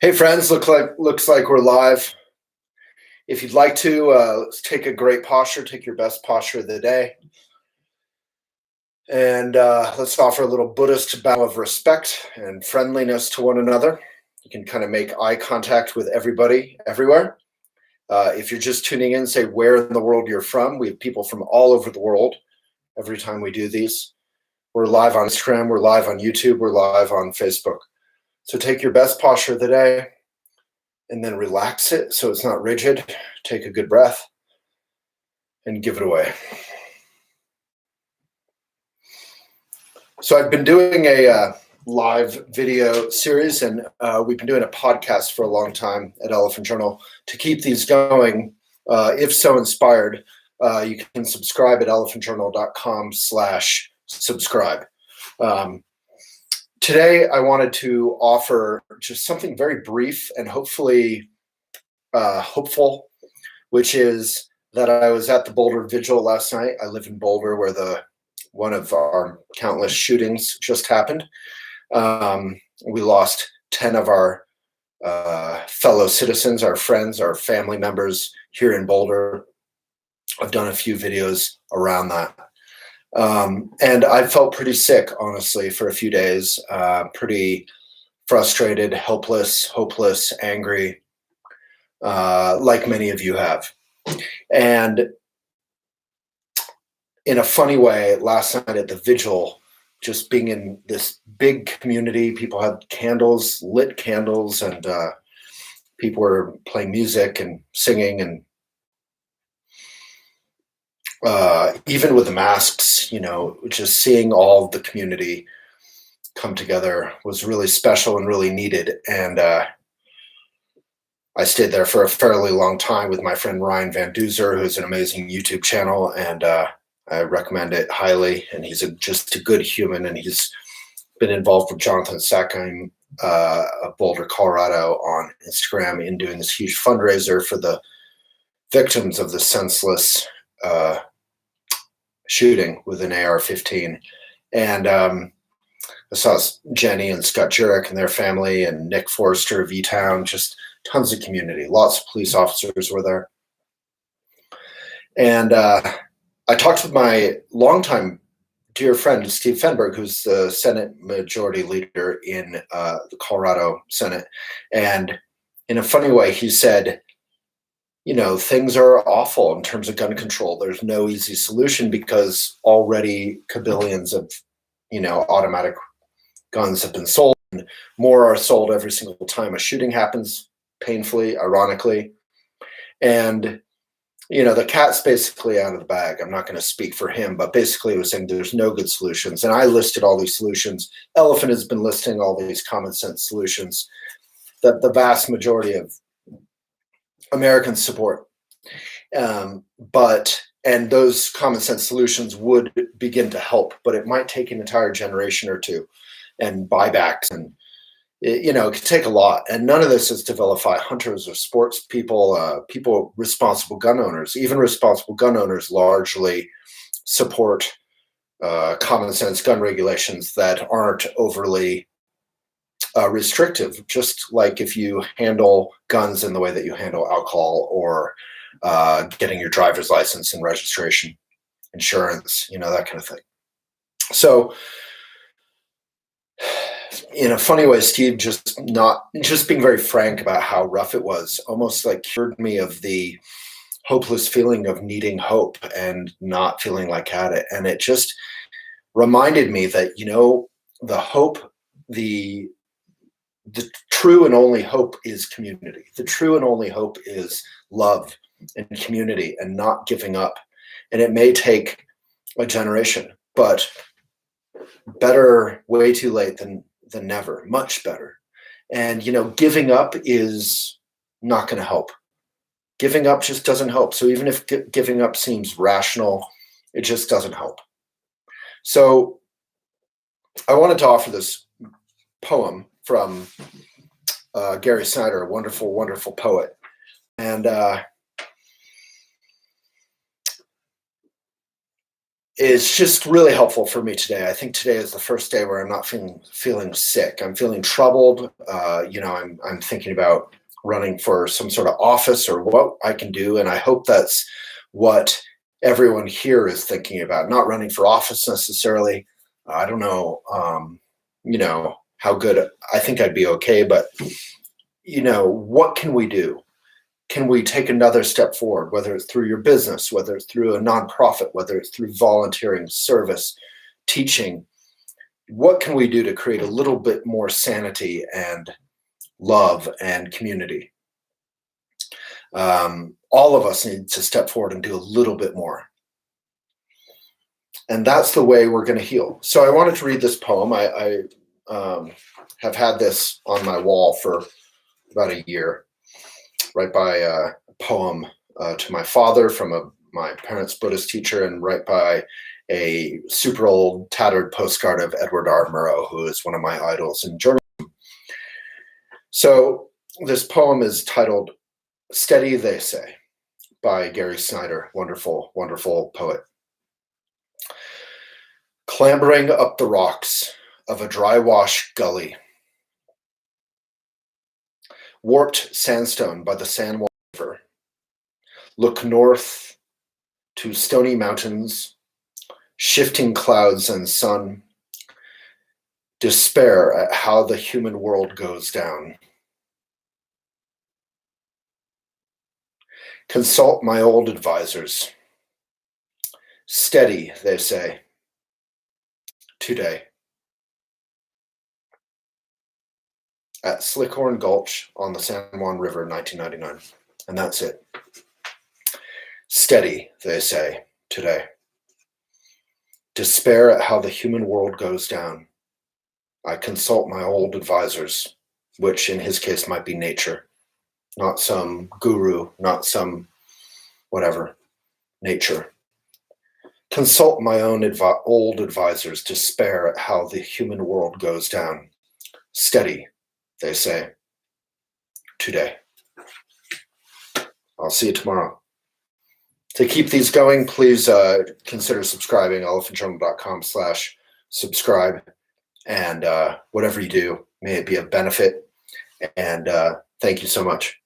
Hey friends, looks like we're live. If you'd like to, let's take a great posture. Take your best posture of the day, and let's offer a little Buddhist bow of respect and friendliness to one another. You can kind of make eye contact with everybody, everywhere. If you're just tuning in, say where in the world you're from. We have people from all over the world every time we do these. We're live on Instagram. We're live on YouTube. We're live on Facebook. So take your best posture of the day, and then relax it so it's not rigid. Take a good breath and give it away. So I've been doing a live video series, and we've been doing a podcast for a long time at Elephant Journal. To keep these going, if so inspired, you can subscribe at elephantjournal.com/subscribe. Today, I wanted to offer just something very brief and hopefully hopeful, which is that I was at the Boulder Vigil last night. I live in Boulder, where one of our countless shootings just happened. We lost 10 of our fellow citizens, our friends, our family members here in Boulder. I've done a few videos around that. And I felt pretty sick, honestly, for a few days, pretty frustrated, helpless, hopeless, angry, like many of you have. And in a funny way, last night at the vigil, just being in this big community, people had candles, lit candles, and people were playing music and singing, and even with the masks, just seeing all the community come together was really special and really needed. And I stayed there for a fairly long time with my friend Ryan Van Duzer, who's an amazing YouTube channel, and I recommend it highly. And he's just a good human, and he's been involved with Jonathan Sackheim of Boulder, Colorado on Instagram in doing this huge fundraiser for the victims of the senseless shooting with an AR-15. And I saw Jenny and Scott Jurek and their family, and Nick Forrester of E-Town, just tons of community. Lots of police officers were there. And I talked with my longtime dear friend, Steve Fenberg, who's the Senate Majority Leader in the Colorado Senate. And in a funny way, he said, things are awful in terms of gun control. There's no easy solution because already kabillions of, automatic guns have been sold, and more are sold every single time a shooting happens, painfully, ironically. And, the cat's basically out of the bag. I'm not going to speak for him, but basically it was saying there's no good solutions. And I listed all these solutions. Elephant has been listing all these common sense solutions that the vast majority of Americans support. And those common sense solutions would begin to help, but it might take an entire generation or two, and buybacks, and it could take a lot. And none of this is to vilify hunters or sports people, responsible gun owners. Even responsible gun owners largely support common sense gun regulations that aren't overly restrictive, just like if you handle guns in the way that you handle alcohol or getting your driver's license and registration, insurance, that kind of thing. So in a funny way, Steve just being very frank about how rough it was, almost like cured me of the hopeless feeling of needing hope and not feeling like I had it. And it just reminded me that, the hope, the true and only hope is community. The true and only hope is love and community and not giving up. And it may take a generation, but better way too late than never, much better. And, giving up is not going to help. Giving up just doesn't help. So even if giving up seems rational, it just doesn't help. So I wanted to offer this poem from Gary Snyder, a wonderful, wonderful poet. And is just really helpful for me today. I think today is the first day where I'm not feeling sick. I'm feeling troubled. I'm thinking about running for some sort of office or what I can do, and I hope that's what everyone here is thinking about. Not running for office necessarily. I don't know. How good. I think I'd be okay, but what can we do? Can we take another step forward, whether it's through your business, whether it's through a nonprofit, whether it's through volunteering, service, teaching? What can we do to create a little bit more sanity and love and community? All of us need to step forward and do a little bit more. And that's the way we're going to heal. So I wanted to read this poem. I have had this on my wall for about a year. Right by a poem to my father from my parents' Buddhist teacher, and right by a super old tattered postcard of Edward R. Murrow, who is one of my idols in journalism. So this poem is titled Steady They Say by Gary Snyder, wonderful, wonderful poet. Clambering up the rocks of a dry wash gully, warped sandstone by the San Juan River, look north to stony mountains, shifting clouds and sun, despair at how the human world goes down. Consult my old advisors. Steady, they say, today. At Slickhorn Gulch on the San Juan River, 1999. And that's it. Steady, they say, today. Despair at how the human world goes down. I consult my old advisors, which in his case might be nature, not some guru, not some whatever, nature. Consult my own old advisors, despair at how the human world goes down. Steady, they say, today. I'll see you tomorrow. To keep these going, please consider subscribing, elephantjournal.com/subscribe. And whatever you do, may it be of benefit. And thank you so much.